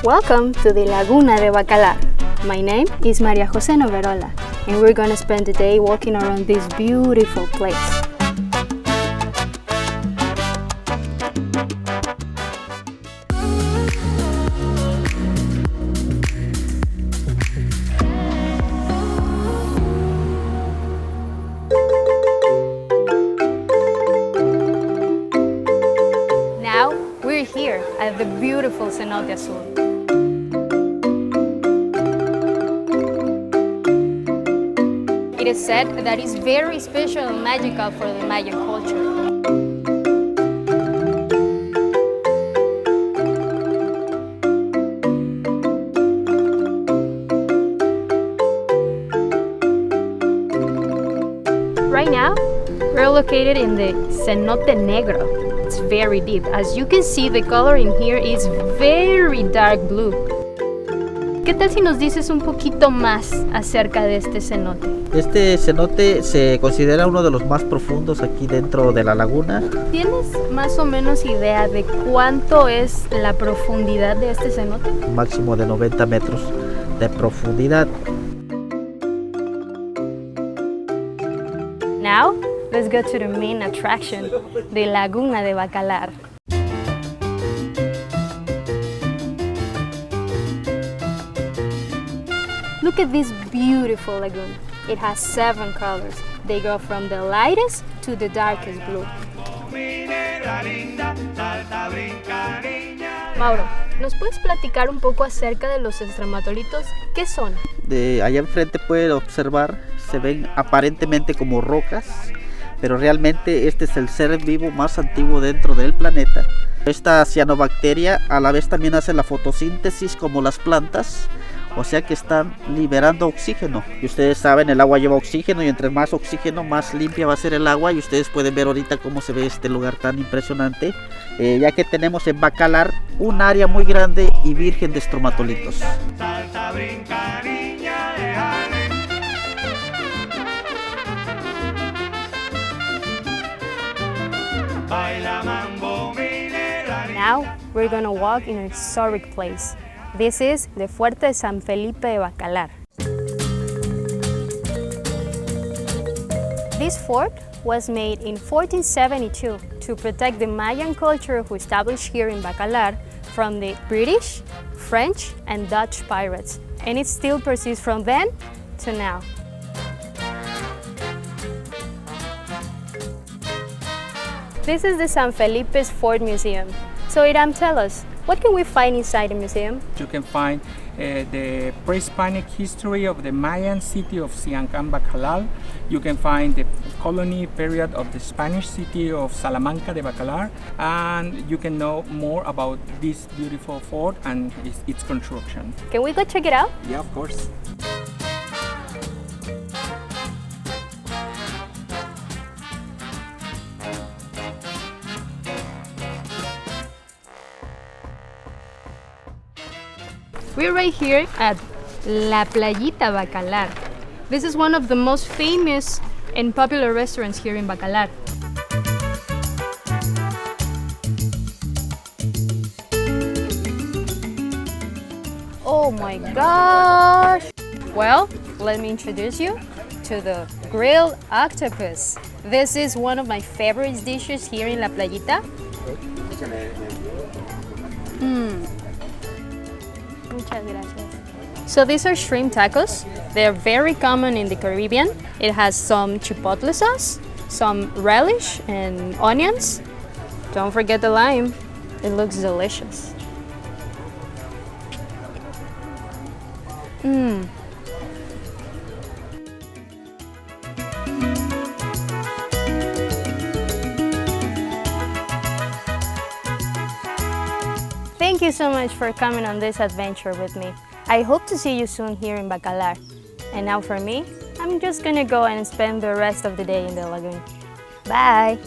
Welcome to the Laguna de Bacalar. My name is María José Noverola, and we're going to spend the day walking around this beautiful place. Now we're here at the beautiful Cenotes. It is said that it's very special and magical for the Mayan culture. Right now, we're located in the Cenote Negro. It's very deep. As you can see, the color in here is very dark blue. ¿Qué tal si nos dices un poquito más acerca de este cenote? Este cenote se considera uno de los más profundos aquí dentro de la laguna. ¿Tienes más o menos idea de cuánto es la profundidad de este cenote? Un máximo de 90 metros de profundidad. Now, let's go to the main attraction, the Laguna de Bacalar. Look at this beautiful lagoon. It has 7 colors. They go from the lightest to the darkest blue. Mauro, ¿nos puedes platicar un poco acerca de los estramatolitos? ¿Qué son? De allá enfrente pueden observar, se ven aparentemente como rocas, pero realmente este es el ser vivo más antiguo dentro del planeta. Esta cianobacteria a la vez también hace la fotosíntesis como las plantas, o sea que están liberando oxígeno. Y ustedes saben, el agua lleva oxígeno y entre más oxígeno, más limpia va a ser el agua. Y ustedes pueden ver ahorita cómo se ve este lugar tan impresionante, ya que tenemos en Bacalar un área muy grande y virgen de estromatolitos. Now we're going to walk in a historic place. This is the Fuerte de San Felipe de Bacalar. This fort was made in 1472 to protect the Mayan culture who established here in Bacalar from the British, French, and Dutch pirates, and it still persists from then to now. This is the San Felipe's Fort Museum. So Iram, tell us, what can we find inside the museum? You can find the pre-Hispanic history of the Mayan city of Siancán Bacalar. You can find the colony period of the Spanish city of Salamanca de Bacalar, and you can know more about this beautiful fort and its construction. Can we go check it out? Yeah, of course. We're right here at La Playita Bacalar. This is one of the most famous and popular restaurants here in Bacalar. Oh my gosh! Well, let me introduce you to the grilled octopus. This is one of my favorite dishes here in La Playita. Muchas gracias. So these are shrimp tacos. They're very common in the Caribbean. It has some chipotle sauce, some relish and onions. Don't forget the lime. It looks delicious. Thank you so much for coming on this adventure with me. I hope to see you soon here in Bacalar. And now for me, I'm just gonna go and spend the rest of the day in the lagoon. Bye!